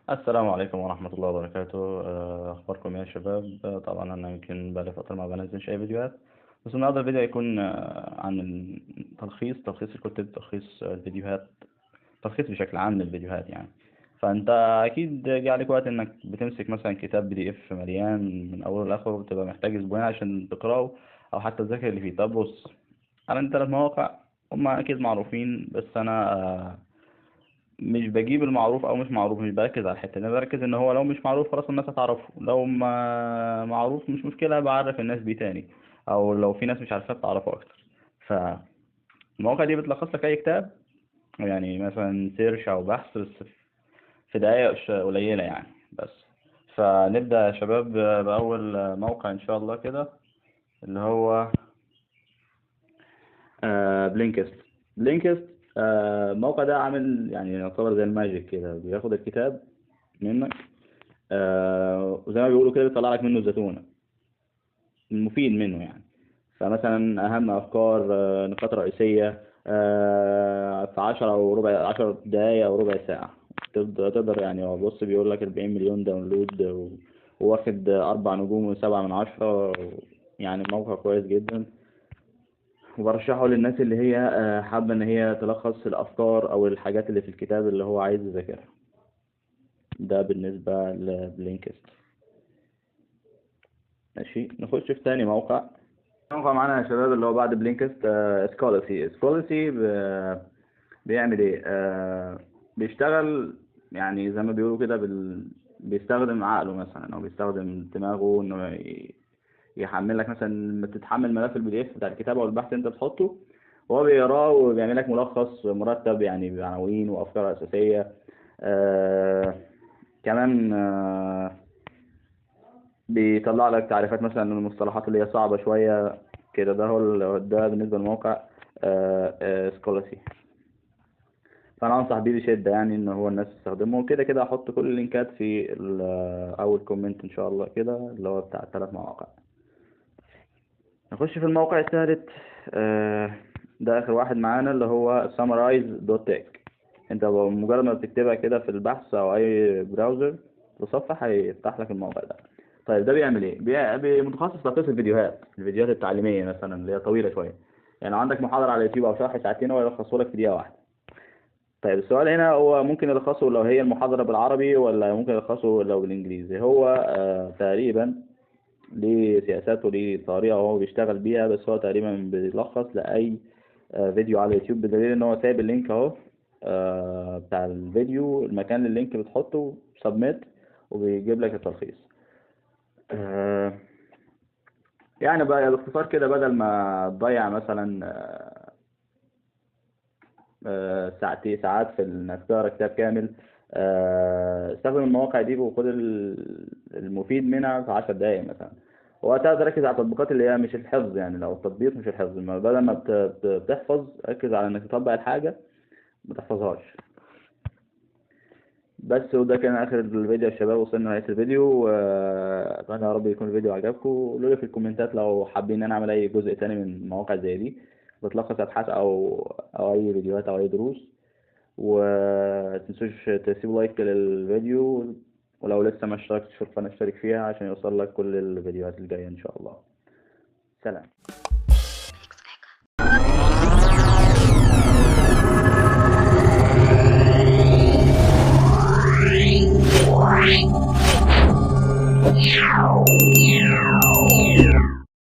السلام عليكم ورحمة الله وبركاته. أخباركم يا شباب؟ طبعا أنا يمكن بقالي فترة ما بنزلش أي فيديوهات، بس النهاردة الفيديو هيكون عن تلخيص الكتب، تلخيص الفيديوهات، تلخيص بشكل عام للفيديوهات يعني. فأنت أكيد جه عليك وقت إنك بتمسك مثلا كتاب PDF مليان من أوله لآخره، بتبقى محتاج أسبوعين عشان تقرأه أو حتى تذاكر اللي فيه. طب بص، أنا عندي 3 مواقع، هما أكيد معروفين، بس أنا مش بجيب المعروف او مش معروف، مش بركز على الحته دي. انا بركز ان هو لو مش معروف خلاص الناس هتعرفه، لو ما معروف مش مشكله، بعرف الناس بيه تاني، او لو في ناس مش عارفاه بتعرفه اكتر. فالمواقع دي بتلخص لك اي كتاب، يعني مثلا سيرش او بحث، بس في دقايق قليله يعني. بس فنبدا يا شباب باول موقع ان شاء الله كده، اللي هو بلينكست. بلينكست الموقع ده عامل يعني يعتبر زي الماجيك كده، بياخد الكتاب منك وزي ما بيقولوا كده بيطلع لك منه الزتونة، المفيد منه يعني. فمثلا أهم أفكار، نقاط رئيسية، في 10 دقايق أو ربع ساعة تقدر يعني. هو بص بيقول لك 40 مليون داونلود، وواخد 4 نجوم و7 من 10، يعني موقع كويس جدا، وبرشحه للناس اللي هي حابة إن هي تلخص الأفكار أو الحاجات اللي في الكتاب اللي هو عايز يذاكرها. ده بالنسبة لبلينكست. ماشي، نخش في تاني موقع معانا يا شباب اللي هو بعد بلينكست، سكولسي. بيعمل ايه؟ بيشتغل يعني زي ما بيقولوا كده بيستخدم عقله مثلا، او بيستخدم دماغه انه يحمل لك مثلا، تتحمل ملف PDF بتاع الكتاب او البحث انت بتحطه، وهو بيقراه وبيعمل لك ملخص مرتب يعني بعناوين وافكار اساسيه. كمان بيطلع لك تعريفات مثلا من المصطلحات اللي هي صعبة شوية كده. ده بالنسبة للموقع سكولاسي. فأنا أنصح بيه بشدة يعني إن هو الناس تستخدمه. كده كده هحط كل اللينكات في أول كومنت إن شاء الله كده، اللي هو بتاع ال3 مواقع. نخش في الموقع الثالث، ده آخر واحد معانا، اللي هو summarize.tech. أنت مجرد ما بتكتبها كده في البحث أو أي براوزر تصفح هيفتح لك الموقع ده. طيب ده بيعمل ايه؟ متخصص تلخيص الفيديوهات التعليميه مثلا اللي هي طويله شويه. يعني لو عندك محاضره على اليوتيوب او شرح ساعتين، هو يلخصه لك في دقيقه واحده. طيب السؤال هنا، هو ممكن يلخصه لو هي المحاضره بالعربي ولا ممكن يلخصه لو بالانجليزي؟ هو تقريبا ليه سياساته، ليه طريقه هو بيشتغل بيها، بس هو تقريبا بيلخص لاي فيديو على اليوتيوب، بدليل ان هو سايب اللينك اهو بتاع الفيديو، المكان اللي اللينك بتحطه سبميت وبيجيب لك التلخيص. يعني بقى باختصار كده، بدل ما تضيع مثلا ساعات في انك تقرا كتاب كامل، استخدم المواقع دي وخد المفيد منها في 10 دقايق مثلا. وقتها تركز على التطبيقات اللي هي مش الحفظ، يعني لو التطبيق مش الحفظ، بدل ما بتحفظ ركز على انك تطبق الحاجة ما تحفظهاش. بس وده كان اخر الفيديو يا شباب، وصلنا لنهايه الفيديو. اتمنى يا رب يكون الفيديو عجبكم. قولوا لي في الكومنتات لو حابين ان انا اعمل اي جزء تاني من مواقع زي دي بتلخص ابحاث او اي فيديوهات او اي دروس. ومتنسوش تسيبوا لايك للفيديو، ولو لسه ما اشتركتش في القناه اشترك فيها عشان يوصل لك كل الفيديوهات الجايه ان شاء الله. سلام.